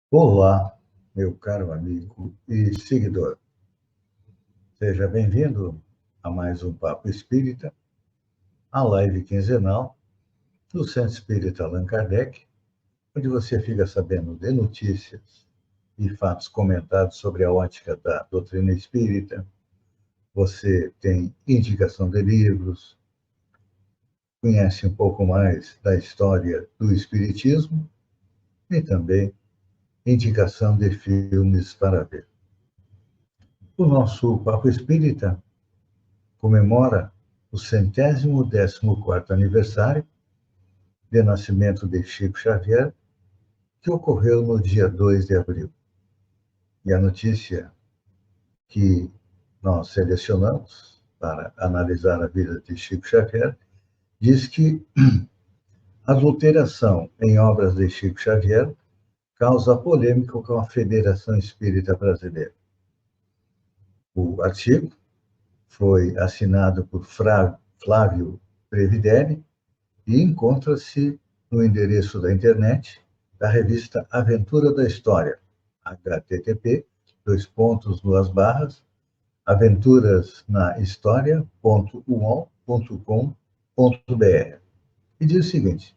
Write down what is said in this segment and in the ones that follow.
Olá, meu caro amigo e seguidor. Seja bem-vindo a mais um Papo Espírita, a live quinzenal do Centro Espírita Allan Kardec, onde você fica sabendo de notícias e fatos comentados sobre a ótica da doutrina espírita. Você tem indicação de livros, conhece um pouco mais da história do espiritismo e também indicação de filmes para ver. O nosso Papo Espírita comemora o 114º aniversário de nascimento de Chico Xavier, que ocorreu no dia 2 de abril. E a notícia que nós selecionamos para analisar a vida de Chico Xavier diz que a adulteração em obras de Chico Xavier causa polêmica com a Federação Espírita Brasileira. O artigo foi assinado por Flávio Previdere e encontra-se no endereço da internet da revista Aventura da História, http://, aventurasnahistoria.uol.com.br. E diz o seguinte: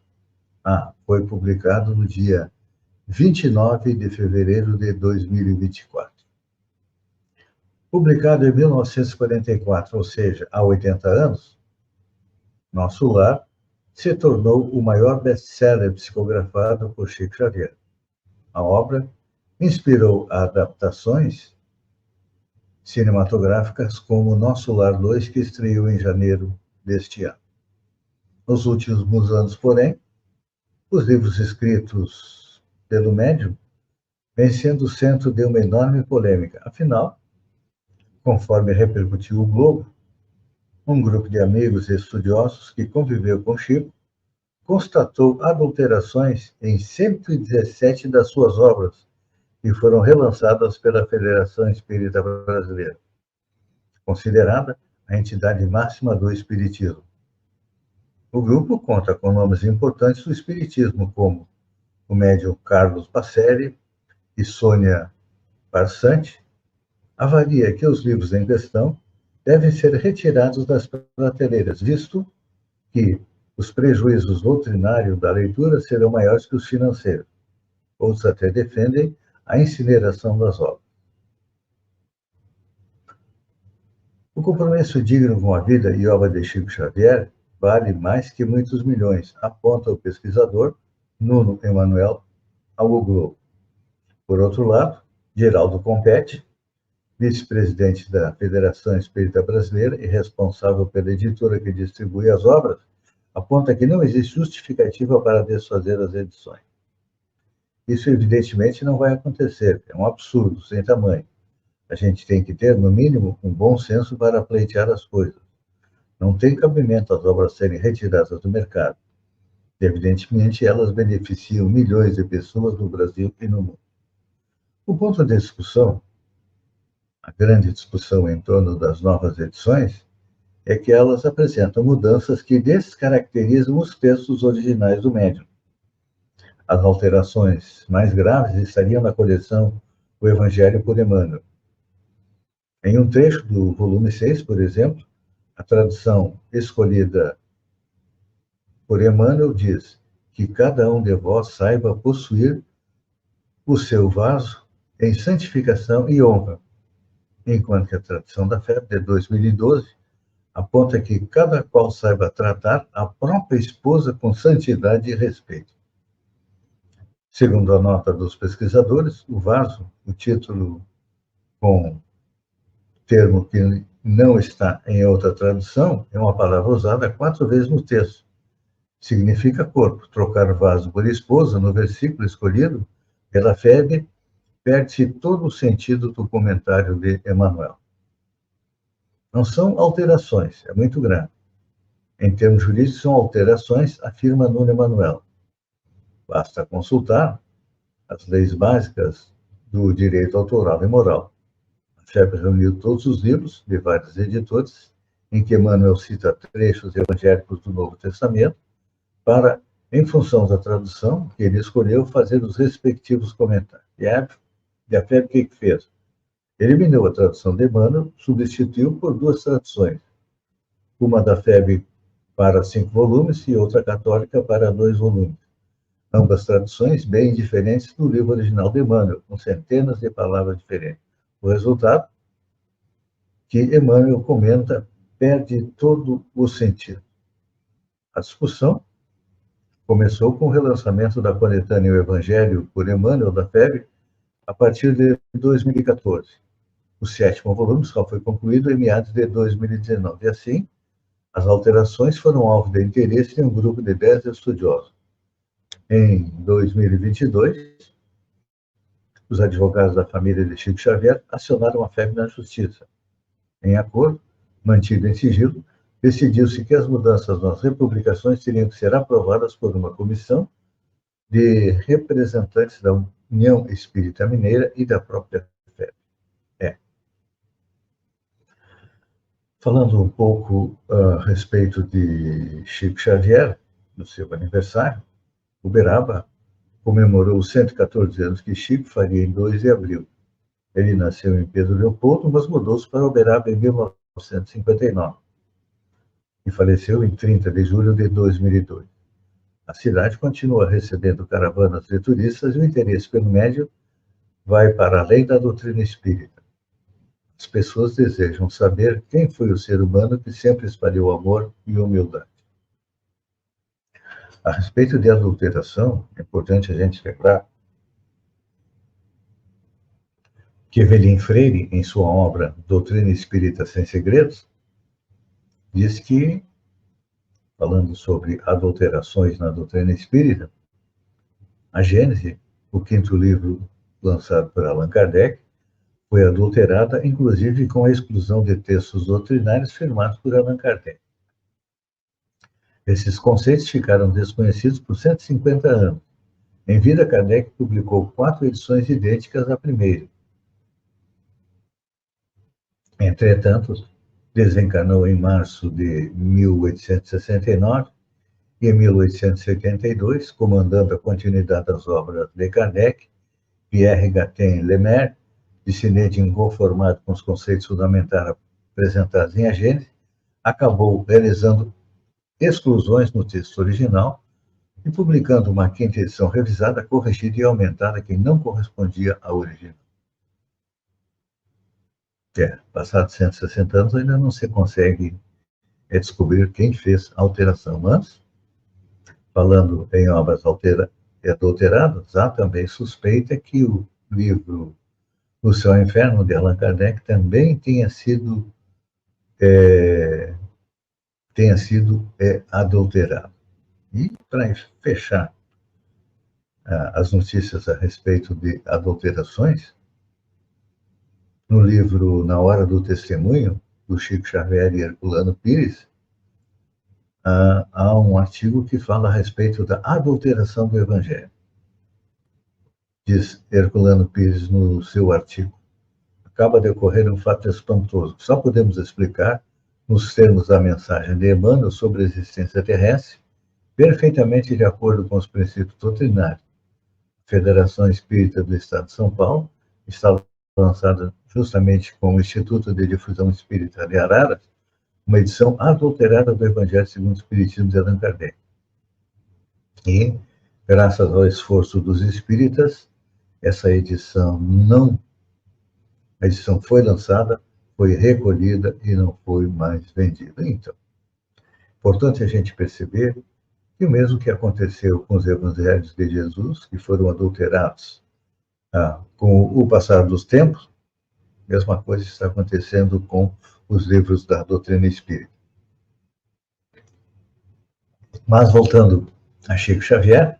foi publicado no dia 29 de fevereiro de 2024. Publicado em 1944, ou seja, há 80 anos, Nosso Lar se tornou o maior best-seller psicografado por Chico Xavier. A obra inspirou adaptações cinematográficas como Nosso Lar 2, que estreou em janeiro deste ano. Nos últimos anos, porém, os livros escritos pelo médium vêm sendo o centro de uma enorme polêmica. Afinal, conforme repercutiu o Globo, um grupo de amigos e estudiosos que conviveu com Chico constatou adulterações em 117 das suas obras, que foram relançadas pela Federação Espírita Brasileira, considerada a entidade máxima do espiritismo. O grupo conta com nomes importantes do espiritismo, como o médium Carlos Pacelli e Sônia Parsante. Avalia que os livros em questão devem ser retirados das prateleiras, visto que os prejuízos doutrinários da leitura serão maiores que os financeiros. Outros até defendem a incineração das obras. O compromisso digno com a vida e obra de Chico Xavier vale mais que muitos milhões, aponta o pesquisador Nuno Emanuel ao Globo. Por outro lado, Geraldo Compete, vice-presidente da Federação Espírita Brasileira e responsável pela editora que distribui as obras, aponta que não existe justificativa para desfazer as edições. Isso, evidentemente, não vai acontecer. É um absurdo, sem tamanho. A gente tem que ter, no mínimo, um bom senso para pleitear as coisas. Não tem cabimento as obras serem retiradas do mercado. Evidentemente, elas beneficiam milhões de pessoas no Brasil e no mundo. O ponto de discussão, a grande discussão em torno das novas edições, é que elas apresentam mudanças que descaracterizam os textos originais do médium. As alterações mais graves estariam na coleção O Evangelho por Emmanuel. Em um trecho do volume 6, por exemplo, a tradução escolhida por Emmanuel diz que cada um de vós saiba possuir o seu vaso em santificação e honra, enquanto que a tradução da Fé, de 2012, aponta que cada qual saiba tratar a própria esposa com santidade e respeito. Segundo a nota dos pesquisadores, o vaso, o título com termo que não está em outra tradução, é uma palavra usada 4 vezes no texto. Significa corpo. Trocar vaso por esposa, no versículo escolhido pela Febe, perde-se todo o sentido do comentário de Emmanuel. Não são alterações, é muito grande. Em termos jurídicos, são alterações, afirma Nuno Emanuel. Basta consultar as leis básicas do direito autoral e moral. A FEB reuniu todos os livros de vários editores, em que Emmanuel cita trechos evangélicos do Novo Testamento, para, em função da tradução que ele escolheu, fazer os respectivos comentários. E a FEB o que fez? Eliminou a tradução de Emmanuel, substituiu por duas traduções. Uma da FEB para 5 volumes e outra católica para 2 volumes. Ambas traduções bem diferentes do livro original de Emmanuel, com centenas de palavras diferentes. O resultado? Que Emmanuel comenta perde todo o sentido. A discussão começou com o relançamento da coletânea O Evangelho por Emmanuel, da FEB, a partir de 2014. O 7º volume só foi concluído em meados de 2019. E assim, as alterações foram alvo de interesse de um grupo de 10 estudiosos. Em 2022, os advogados da família de Chico Xavier acionaram a FEB na Justiça. Em acordo, mantido em sigilo, decidiu-se que as mudanças nas republicações teriam que ser aprovadas por uma comissão de representantes da União Espírita Mineira e da própria FEB. Falando um pouco a respeito de Chico Xavier, no seu aniversário, Uberaba comemorou os 114 anos que Chico faria em 2 de abril. Ele nasceu em Pedro Leopoldo, mas mudou-se para Uberaba em 1959 e faleceu em 30 de julho de 2002. A cidade continua recebendo caravanas de turistas e o interesse pelo médium vai para além da doutrina espírita. As pessoas desejam saber quem foi o ser humano que sempre espalhou amor e humildade. A respeito de adulteração, é importante a gente lembrar que Evelyn Freire, em sua obra Doutrina Espírita Sem Segredos, diz que, falando sobre adulterações na doutrina espírita, a Gênese, o 5º livro lançado por Allan Kardec, foi adulterada, inclusive com a exclusão de textos doutrinários firmados por Allan Kardec. Esses conceitos ficaram desconhecidos por 150 anos. Em vida, Kardec publicou 4 edições idênticas à primeira. Entretanto, desencarnou em março de 1869 e em 1882, comandando a continuidade das obras de Kardec, Pierre Gatin Lemaire, de inconformado com os conceitos fundamentais apresentados em A Gênese, acabou realizando exclusões no texto original e publicando uma 5ª edição revisada, corrigida e aumentada que não correspondia à original. Passados 160 anos, ainda não se consegue descobrir quem fez a alteração, mas, falando em obras adulteradas, há também suspeita que o livro O Céu e o Inferno, de Allan Kardec, também tenha sido adulterado. E, para fechar as notícias a respeito de adulterações, no livro Na Hora do Testemunho, do Chico Xavier e Herculano Pires, há um artigo que fala a respeito da adulteração do Evangelho. Diz Herculano Pires no seu artigo: acaba de ocorrer um fato espantoso, que só podemos explicar nos termos da mensagem de Emmanuel sobre a existência terrestre, perfeitamente de acordo com os princípios doutrinários. A Federação Espírita do Estado de São Paulo está lançada justamente com o Instituto de Difusão Espírita de Araras, uma edição adulterada do Evangelho segundo o Espiritismo de Allan Kardec. E, graças ao esforço dos espíritas, essa edição foi lançada, foi recolhida e não foi mais vendida. Então, importante a gente perceber que o mesmo que aconteceu com os evangelhos de Jesus, que foram adulterados com o passar dos tempos, a mesma coisa está acontecendo com os livros da doutrina espírita. Mas, voltando a Chico Xavier,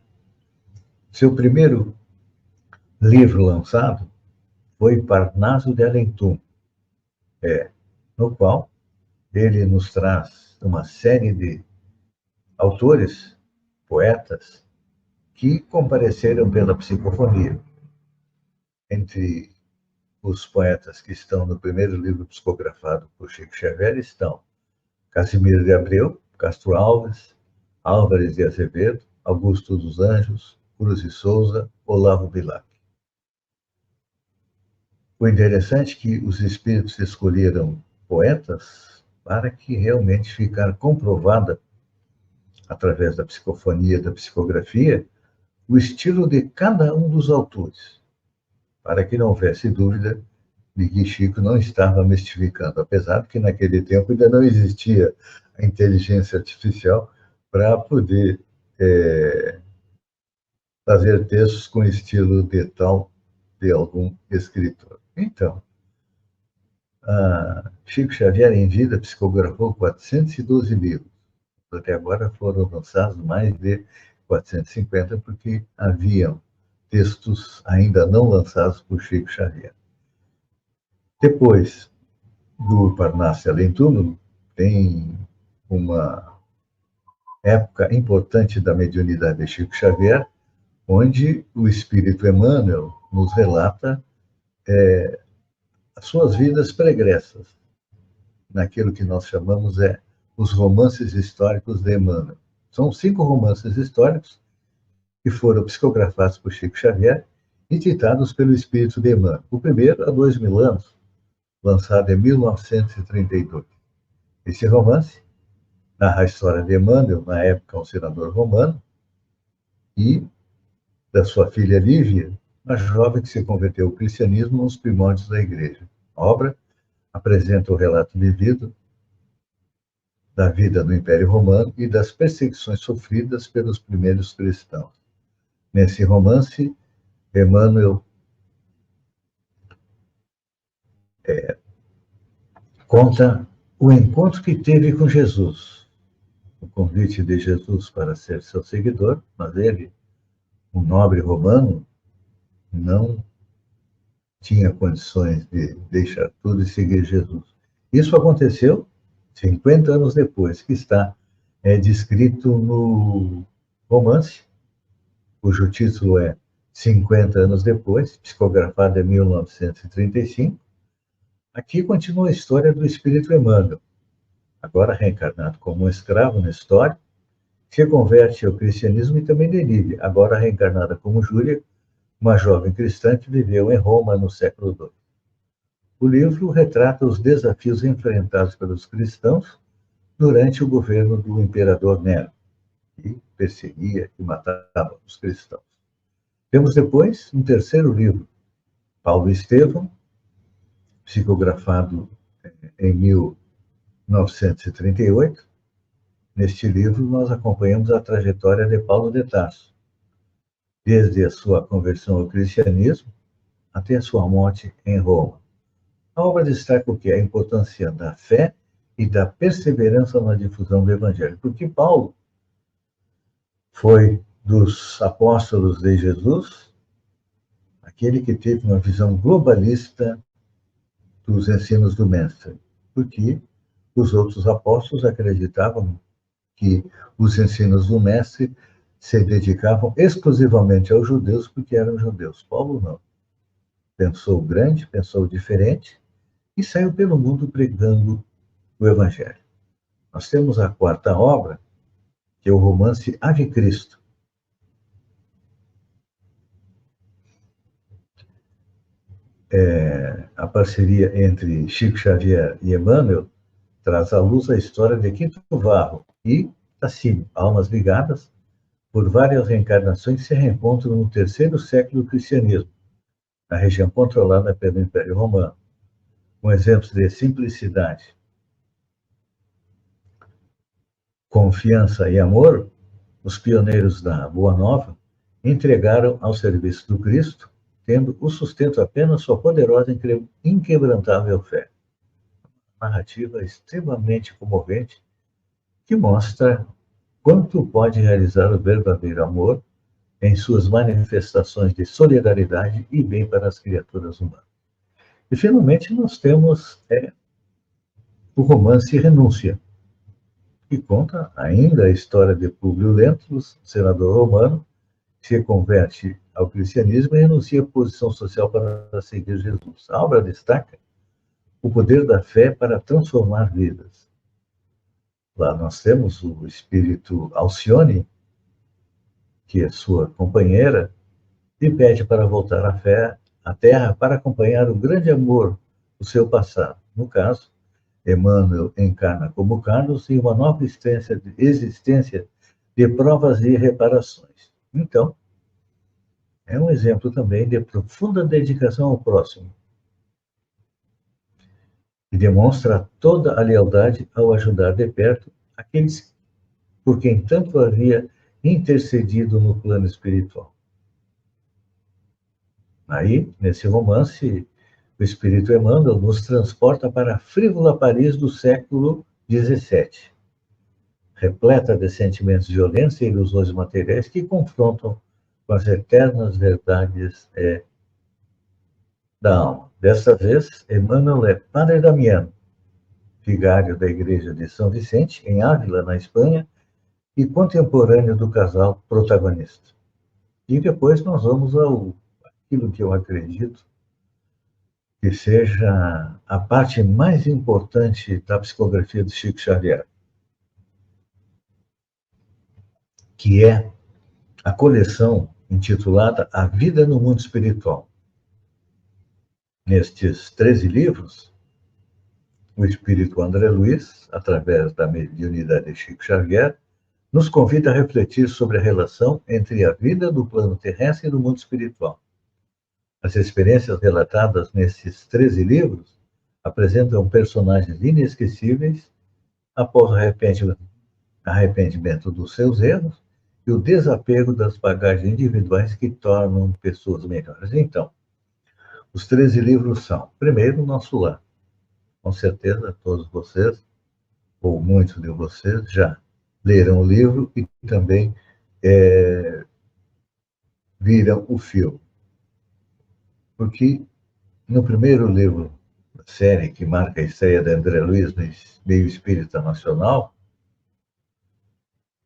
seu primeiro livro lançado foi Parnaso de Além-Túmulo, no qual ele nos traz uma série de autores, poetas, que compareceram pela psicofonia. Entre os poetas que estão no primeiro livro psicografado por Chico Xavier estão Casimiro de Abreu, Castro Alves, Álvares de Azevedo, Augusto dos Anjos, Cruz de Souza, Olavo Bilac. O interessante é que os espíritos escolheram poetas para que realmente ficar comprovada, através da psicofonia, da psicografia, o estilo de cada um dos autores, para que não houvesse dúvida de que Chico não estava mistificando, apesar de que naquele tempo ainda não existia a inteligência artificial para poder fazer textos com estilo de tal de algum escritor. Então, Chico Xavier, em vida, psicografou 412 livros. Até agora foram lançados mais de 450, porque haviam textos ainda não lançados por Chico Xavier. Depois do Parnasse Além Túmulo, tem uma época importante da mediunidade de Chico Xavier, onde o Espírito Emmanuel nos relata as suas vidas pregressas, naquilo que nós chamamos os romances históricos de Emmanuel. São 5 romances históricos que foram psicografados por Chico Xavier e ditados pelo Espírito de Emmanuel. O primeiro, há 2000 anos, lançado em 1932. Esse romance narra a história de Emmanuel, na época um senador romano, e da sua filha Lívia, uma jovem que se converteu ao cristianismo nos primórdios da igreja. A obra apresenta o relato vivido da vida no Império Romano e das perseguições sofridas pelos primeiros cristãos. Nesse romance, Emmanuel conta o encontro que teve com Jesus, o convite de Jesus para ser seu seguidor, mas ele, um nobre romano, não tinha condições de deixar tudo e seguir Jesus. Isso aconteceu 50 anos depois, que está descrito no romance, cujo título é 50 anos depois, psicografado em 1935. Aqui continua a história do Espírito Emmanuel, agora reencarnado como um escravo na história, se converte ao cristianismo e também de Lívia, agora reencarnada como Júlia, uma jovem cristã que viveu em Roma no século II. O livro retrata os desafios enfrentados pelos cristãos durante o governo do imperador Nero, que perseguia e matava os cristãos. Temos depois um terceiro livro, Paulo e Estevão, psicografado em 1938. Neste livro, nós acompanhamos a trajetória de Paulo de Tarso, desde a sua conversão ao cristianismo até a sua morte em Roma. A obra destaca o que? A importância da fé e da perseverança na difusão do Evangelho, porque Paulo foi dos apóstolos de Jesus aquele que teve uma visão globalista dos ensinos do Mestre, porque os outros apóstolos acreditavam que os ensinos do Mestre se dedicavam exclusivamente aos judeus porque eram judeus. Paulo não. Pensou grande, pensou diferente e saiu pelo mundo pregando o Evangelho. Nós temos a quarta obra, que é o romance Ave Cristo. A parceria entre Chico Xavier e Emmanuel traz à luz a história de Quinto Varro e Tassilo, almas ligadas por várias reencarnações que se reencontram no terceiro século do cristianismo, na região controlada pelo Império Romano. Com exemplos de simplicidade, confiança e amor, os pioneiros da Boa Nova entregaram ao serviço do Cristo, tendo o sustento apenas sua poderosa e inquebrantável fé. Narrativa extremamente comovente que mostra quanto pode realizar o verdadeiro amor em suas manifestações de solidariedade e bem para as criaturas humanas. E, finalmente, nós temos o romance Renúncia, que conta ainda a história de Públio Lentulus, senador romano, que se converte ao cristianismo e renuncia à posição social para seguir Jesus. A obra destaca o poder da fé para transformar vidas. Lá nós temos o espírito Alcione, que é sua companheira, e pede para voltar à fé à Terra para acompanhar o grande amor do seu passado. No caso, Emmanuel encarna como Carlos em uma nova existência de provas e reparações. Então, é um exemplo também de profunda dedicação ao próximo e demonstra toda a lealdade ao ajudar de perto aqueles por quem tanto havia intercedido no plano espiritual. Aí, nesse romance, o Espírito Emmanuel nos transporta para a frívola Paris do século XVII, repleta de sentimentos violentos e ilusões materiais que confrontam com as eternas verdades da alma. Desta vez, Emmanuel é Padre Damiano, vigário da Igreja de São Vicente, em Ávila, na Espanha, e contemporâneo do casal protagonista. E depois nós vamos ao aquilo que eu acredito que seja a parte mais importante da psicografia do Chico Xavier, que é a coleção intitulada A Vida no Mundo Espiritual. Nestes 13 livros, o espírito André Luiz, através da mediunidade de Chico Xavier, nos convida a refletir sobre a relação entre a vida do plano terrestre e do mundo espiritual. As experiências relatadas nesses 13 livros apresentam personagens inesquecíveis após o arrependimento dos seus erros e o desapego das bagagens individuais que tornam pessoas melhores. Então, os 13 livros são, primeiro, Nosso Lar. Com certeza, todos vocês, ou muitos de vocês, já leram o livro e também viram o filme. Porque no primeiro livro da série, que marca a estreia de André Luiz no meio espírita nacional,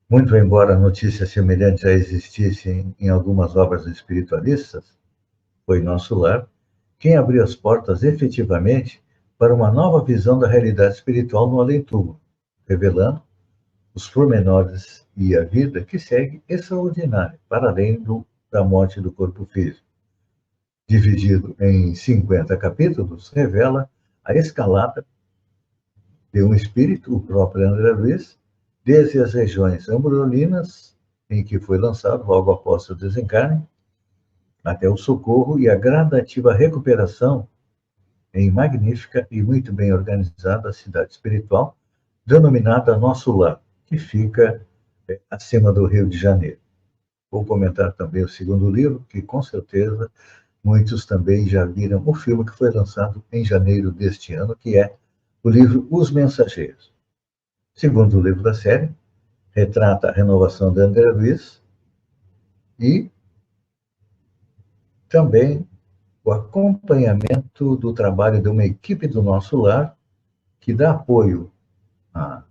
muito embora notícias semelhantes já existissem em algumas obras espiritualistas, foi Nosso Lar quem abriu as portas efetivamente para uma nova visão da realidade espiritual no além-túmulo, revelando os pormenores e a vida que segue extraordinária, para além da morte do corpo físico. Dividido em 50 capítulos, revela a escalada de um espírito, o próprio André Luiz, desde as regiões ambrolinas, em que foi lançado logo após o desencarne, até o socorro e a gradativa recuperação em magnífica e muito bem organizada cidade espiritual, denominada Nosso Lar, que fica acima do Rio de Janeiro. Vou comentar também o segundo livro, que com certeza muitos também já viram o filme que foi lançado em janeiro deste ano, que é o livro Os Mensageiros. Segundo livro da série, retrata a renovação de André Luiz e também o acompanhamento do trabalho de uma equipe do Nosso Lar, que dá apoio a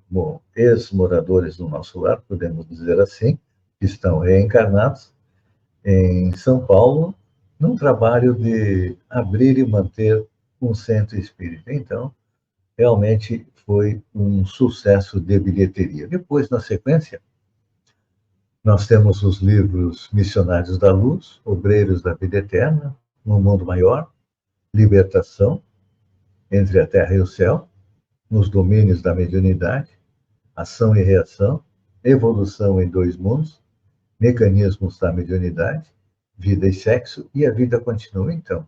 ex-moradores do Nosso Lar, podemos dizer assim, que estão reencarnados em São Paulo, num trabalho de abrir e manter um centro espírita. Então, realmente foi um sucesso de bilheteria. Depois, na sequência, nós temos os livros Missionários da Luz, Obreiros da Vida Eterna, No Mundo Maior, Libertação, Entre a Terra e o Céu, Nos Domínios da Mediunidade, Ação e Reação, Evolução em Dois Mundos, Mecanismos da Mediunidade, Vida e Sexo e A Vida Continua. Então,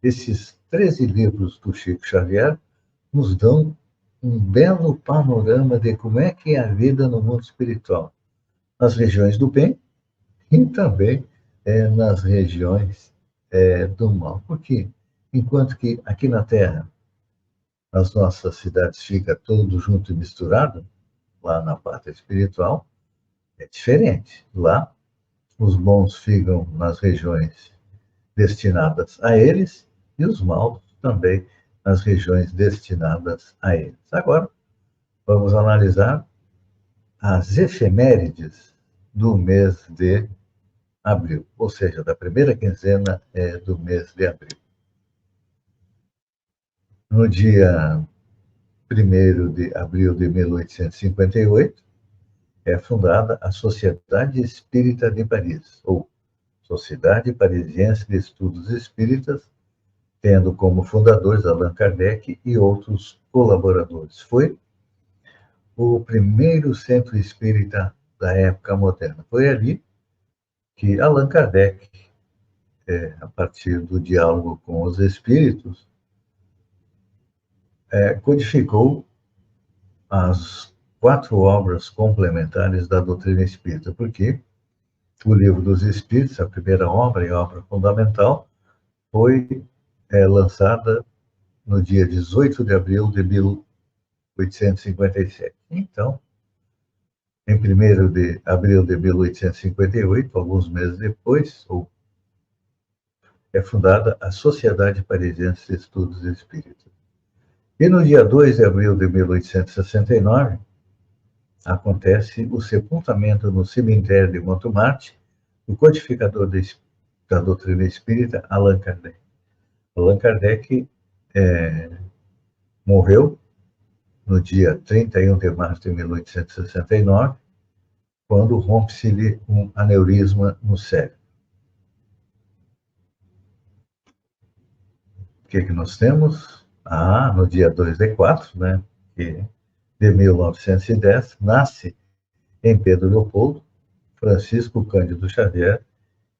esses 13 livros do Chico Xavier nos dão um belo panorama de como é que é a vida no mundo espiritual, nas regiões do bem e também nas regiões do mal. Porque, enquanto que aqui na Terra, as nossas cidades ficam tudo junto e misturado, lá na parte espiritual, é diferente. Lá, os bons ficam nas regiões destinadas a eles e os maus também nas regiões destinadas a eles. Agora, vamos analisar as efemérides do mês de abril, ou seja, da primeira quinzena do mês de abril. No dia 1º de abril de 1858, é fundada a Sociedade Espírita de Paris, ou Sociedade Parisiense de Estudos Espíritas, tendo como fundadores Allan Kardec e outros colaboradores. Foi o primeiro centro espírita da época moderna. Foi ali que Allan Kardec, a partir do diálogo com os espíritos, codificou as 4 obras complementares da doutrina espírita, porque o Livro dos Espíritos, a primeira obra e a obra fundamental, foi lançada no dia 18 de abril de 1857. Então, em 1º de abril de 1858, alguns meses depois, é fundada a Sociedade Parisiense de Estudos Espíritas. E no dia 2 de abril de 1869, acontece o sepultamento no cemitério de Montmartre do codificador da doutrina espírita, Allan Kardec. Allan Kardec morreu no dia 31 de março de 1869, quando rompe-se-lhe um aneurisma no cérebro. O que nós temos? No dia 2 de 4, né, de 1910, nasce em Pedro Leopoldo Francisco Cândido Xavier,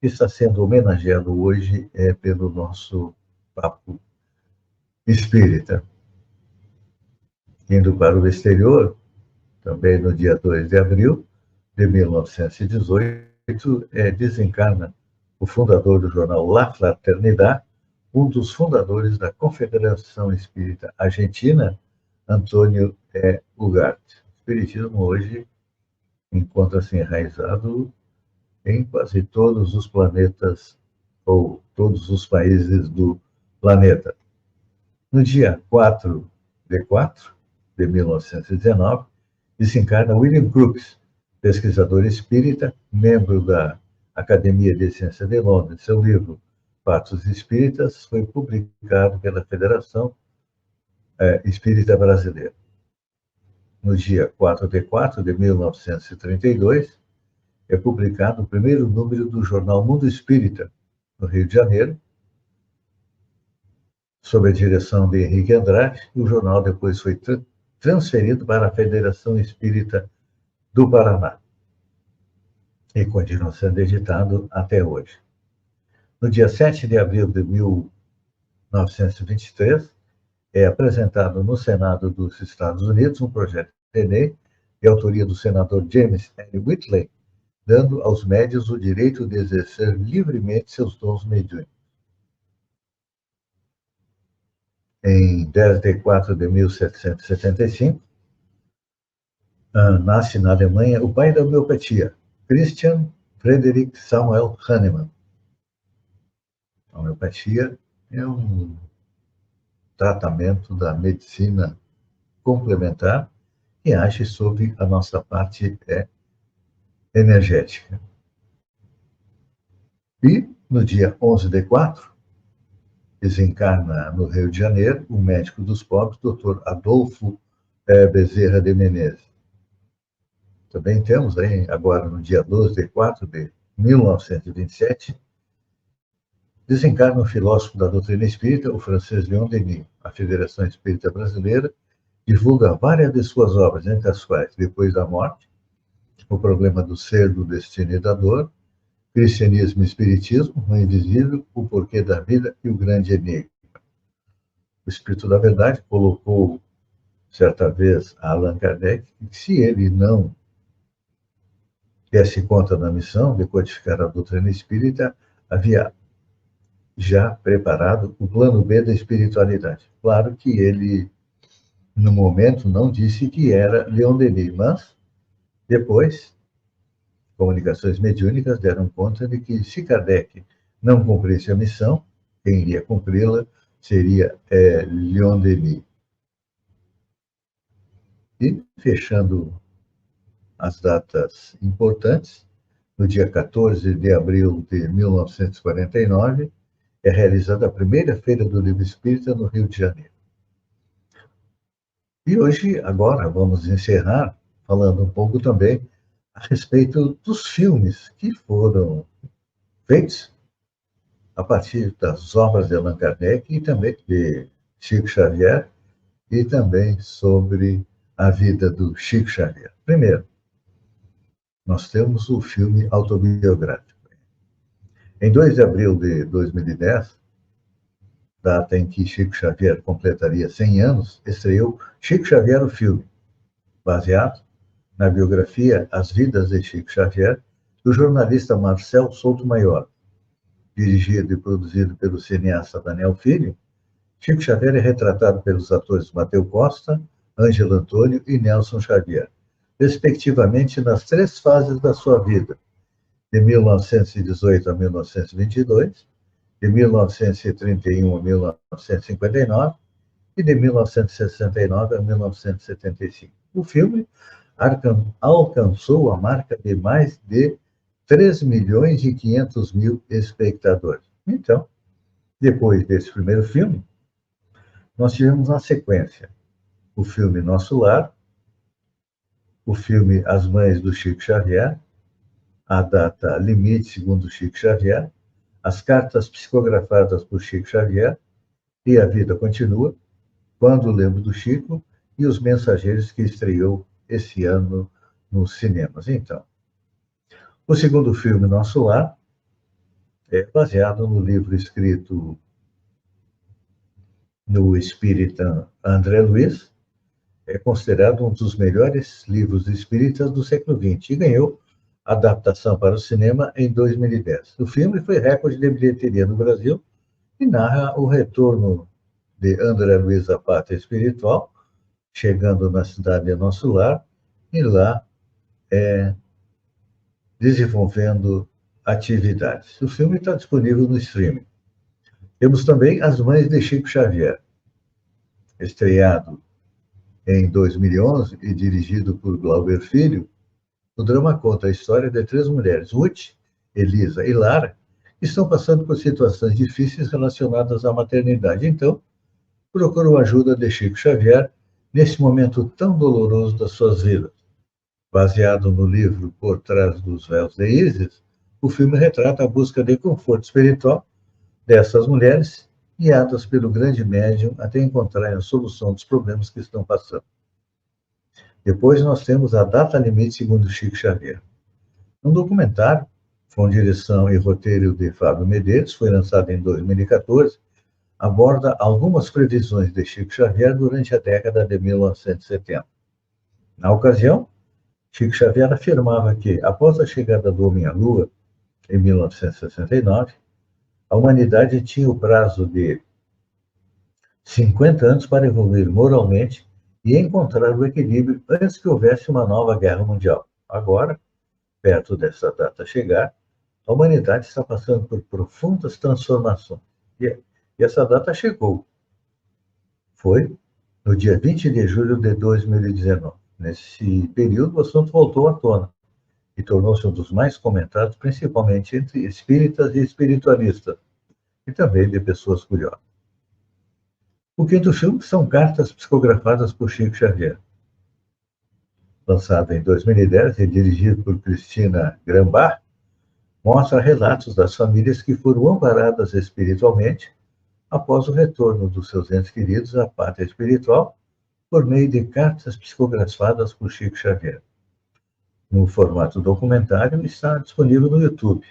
que está sendo homenageado hoje pelo nosso papo espírita. Indo para o exterior, também no dia 2 de abril de 1918, desencarna o fundador do jornal La Fraternidad, um dos fundadores da Confederação Espírita Argentina, Antônio Ugarte. O espiritismo hoje encontra-se enraizado em quase todos os planetas, ou todos os países do planeta. No dia 4 de 4 de 1919, desencarna William Crookes, pesquisador espírita, membro da Academia de Ciência de Londres. Seu livro, Fatos Espíritas, foi publicado pela Federação Espírita Brasileira. No dia 4 de 4 de 1932, é publicado o primeiro número do jornal Mundo Espírita, no Rio de Janeiro, sob a direção de Henrique Andrade, e o jornal depois foi transferido para a Federação Espírita do Paraná e continua sendo editado até hoje. No dia 7 de abril de 1923, é apresentado no Senado dos Estados Unidos um projeto de lei de autoria do senador James L. Whitley, dando aos médios o direito de exercer livremente seus dons mediúnicos. Em 10 de 4 de 1775, nasce na Alemanha o pai da homeopatia, Christian Friedrich Samuel Hahnemann. A homeopatia é um tratamento da medicina complementar que age sobre a nossa parte energética. E, no dia 11 de 4, desencarna no Rio de Janeiro o médico dos pobres, Dr. Adolfo Bezerra de Menezes. Também temos aí, agora no dia 12 de 4 de 1927, desencarna o filósofo da doutrina espírita, o francês Leon Denis. A Federação Espírita Brasileira divulga várias de suas obras, entre as quais Depois da Morte, O Problema do Ser, do Destino e da Dor, Cristianismo e Espiritismo, O Invisível, O Porquê da Vida e O Grande Enigma. O Espírito da Verdade colocou, certa vez, a Allan Kardec, que se ele não desse conta da missão de codificar a doutrina espírita, havia já preparado o plano B da espiritualidade. Claro que ele, no momento, não disse que era Leon Denis, mas depois, comunicações mediúnicas deram conta de que, se Kardec não cumprisse a missão, quem iria cumpri-la seria Leon Denis. E, fechando as datas importantes, no dia 14 de abril de 1949, é realizada a primeira Feira do Livro Espírita no Rio de Janeiro. E hoje, agora, vamos encerrar falando um pouco também a respeito dos filmes que foram feitos a partir das obras de Allan Kardec e também de Chico Xavier, e também sobre a vida do Chico Xavier. Primeiro, nós temos o filme autobiográfico. Em 2 de abril de 2010, data em que Chico Xavier completaria 100 anos, estreou Chico Xavier, o filme, baseado na biografia As Vidas de Chico Xavier, do jornalista Marcel Souto-Maior. Dirigido e produzido pelo cineasta Daniel Filho, Chico Xavier é retratado pelos atores Mateu Costa, Ângelo Antônio e Nelson Xavier, respectivamente nas 3 fases da sua vida, de 1918 a 1922, de 1931 a 1959 e de 1969 a 1975. O filme alcançou a marca de mais de 3.500.000 espectadores. Então, depois desse primeiro filme, nós tivemos na sequência o filme Nosso Lar, o filme As Mães do Chico Xavier, A Data Limite, segundo Chico Xavier, As Cartas Psicografadas por Chico Xavier e A Vida Continua, Quando Lembro do Chico e Os Mensageiros, que estreou esse ano nos cinemas. Então, o segundo filme, Nosso Lar, é baseado no livro escrito no espírita André Luiz, é considerado um dos melhores livros espíritas do século XX e ganhou adaptação para o cinema em 2010. O filme foi recorde de bilheteria no Brasil e narra o retorno de André Luiz à pátria espiritual, chegando na cidade de Nosso Lar e lá desenvolvendo atividades. O filme está disponível no streaming. Temos também As Mães de Chico Xavier, estreado em 2011 e dirigido por Glauber Filho. O drama conta a história de 3 mulheres, Ruth, Elisa e Lara, que estão passando por situações difíceis relacionadas à maternidade. Então, procuram a ajuda de Chico Xavier nesse momento tão doloroso das suas vidas. Baseado no livro Por Trás dos Véus de Ísis, o filme retrata a busca de conforto espiritual dessas mulheres, guiadas pelo grande médium até encontrarem a solução dos problemas que estão passando. Depois nós temos A Data Limite, segundo Chico Xavier. Um documentário, com direção e roteiro de Fábio Medeiros, foi lançado em 2014, aborda algumas previsões de Chico Xavier durante a década de 1970. Na ocasião, Chico Xavier afirmava que, após a chegada do homem à Lua, em 1969, a humanidade tinha o prazo de 50 anos para evoluir moralmente e encontrar o equilíbrio antes que houvesse uma nova guerra mundial. Agora, perto dessa data chegar, a humanidade está passando por profundas transformações. E essa data chegou. Foi no dia 20 de julho de 2019. Nesse período, o assunto voltou à tona e tornou-se um dos mais comentados, principalmente entre espíritas e espiritualistas, e também de pessoas curiosas. O quinto filme são Cartas Psicografadas por Chico Xavier. Lançado em 2010 e dirigido por Cristina Grambach, mostra relatos das famílias que foram amparadas espiritualmente após o retorno dos seus entes queridos à pátria espiritual por meio de cartas psicografadas por Chico Xavier. No formato documentário, está disponível no YouTube.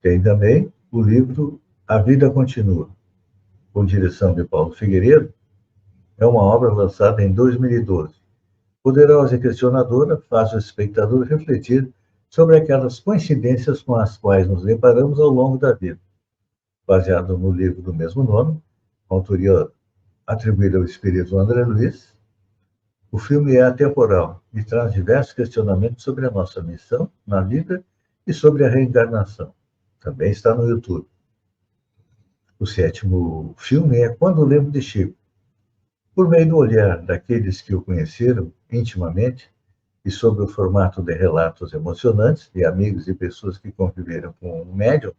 Tem também o livro A Vida Continua, com direção de Paulo Figueiredo. É uma obra lançada em 2012. Poderosa e questionadora, faz o espectador refletir sobre aquelas coincidências com as quais nos deparamos ao longo da vida. Baseado no livro do mesmo nome, autoria atribuída ao espírito André Luiz, o filme é atemporal e traz diversos questionamentos sobre a nossa missão na vida e sobre a reencarnação. Também está no YouTube. O sétimo filme é Quando Lembro de Chico. Por meio do olhar daqueles que o conheceram intimamente e sob o formato de relatos emocionantes de amigos e pessoas que conviveram com o médium,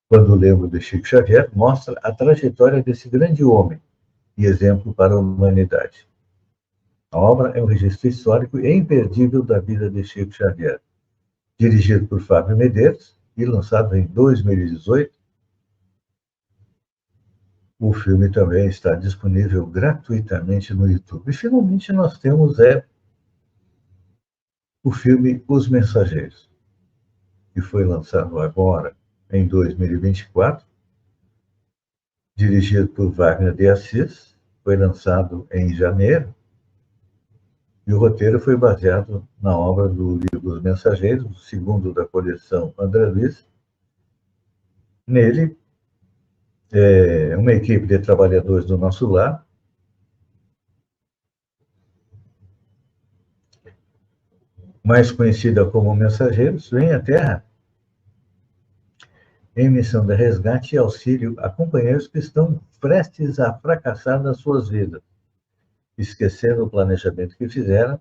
Quando Lembro de Chico Xavier mostra a trajetória desse grande homem e exemplo para a humanidade. A obra é um registro histórico e imperdível da vida de Chico Xavier. dirigido por Fábio Medeiros e lançado em 2018. O filme também está disponível gratuitamente no YouTube. E, finalmente, nós temos o filme Os Mensageiros, que foi lançado agora, em 2024, dirigido por Wagner de Assis, foi lançado em janeiro, e o roteiro foi baseado na obra do livro Os Mensageiros, o segundo da coleção André Luiz. Nele, uma equipe de trabalhadores do nosso lar mais conhecida como Mensageiros, vem à Terra em missão de resgate e auxílio a companheiros que estão prestes a fracassar nas suas vidas, esquecendo o planejamento que fizeram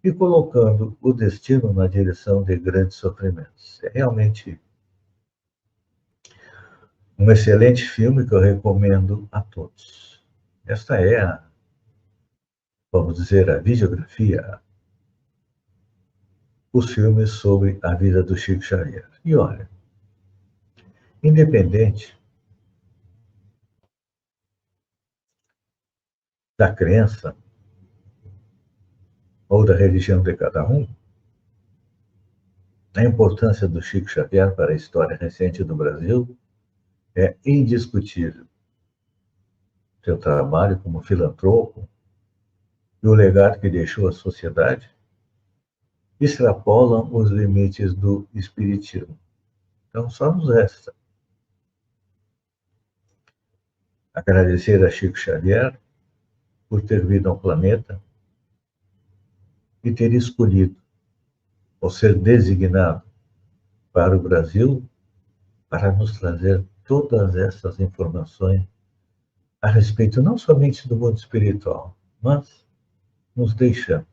e colocando o destino na direção de grandes sofrimentos. É realmente um excelente filme que eu recomendo a todos. Esta é vamos dizer, a videografia, os filmes sobre a vida do Chico Xavier. E olha, independente da crença ou da religião de cada um, a importância do Chico Xavier para a história recente do Brasil é indiscutível. Seu trabalho como filantropo e o legado que deixou à sociedade extrapolam os limites do espiritismo. Então, só nos resta agradecer a Chico Xavier por ter vindo ao planeta e ter escolhido, ou ser designado para o Brasil, para nos trazer todas essas informações a respeito não somente do mundo espiritual, mas nos deixando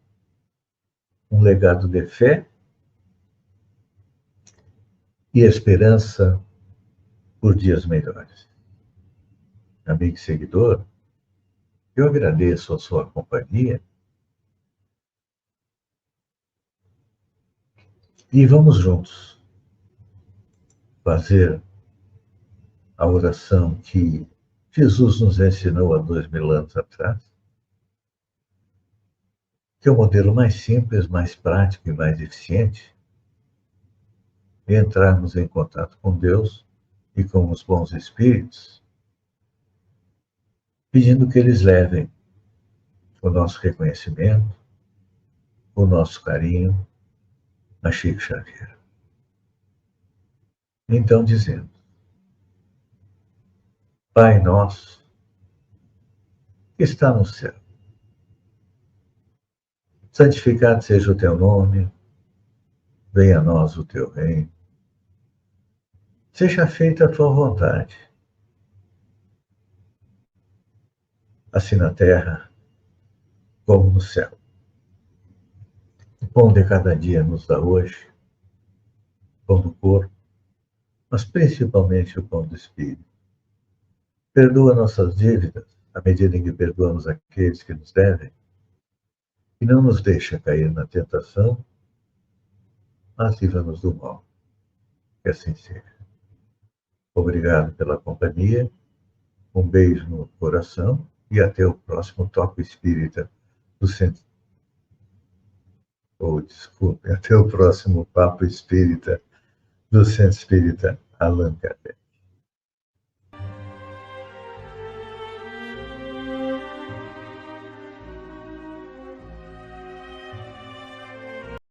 um legado de fé e esperança por dias melhores. Amigo e seguidor, eu agradeço a sua companhia e vamos juntos fazer a oração que Jesus nos ensinou há 2000 anos atrás, que é o modelo mais simples, mais prático e mais eficiente de entrarmos em contato com Deus e com os bons espíritos, pedindo que eles levem o nosso reconhecimento, o nosso carinho a Chico Xavier. Então, dizendo: Pai nosso, que está no céu, santificado seja o teu nome, venha a nós o teu reino, seja feita a tua vontade, assim na terra como no céu. O pão de cada dia nos dá hoje, pão do corpo, mas principalmente o pão do Espírito. Perdoa nossas dívidas, à medida em que perdoamos aqueles que nos devem, e não nos deixa cair na tentação, mas livra-nos do mal. Que assim seja. Obrigado pela companhia, um beijo no coração e até o próximo Toque Espírita do Centro. Desculpe, até o próximo Papo Espírita do Centro Espírita Allan Kardec.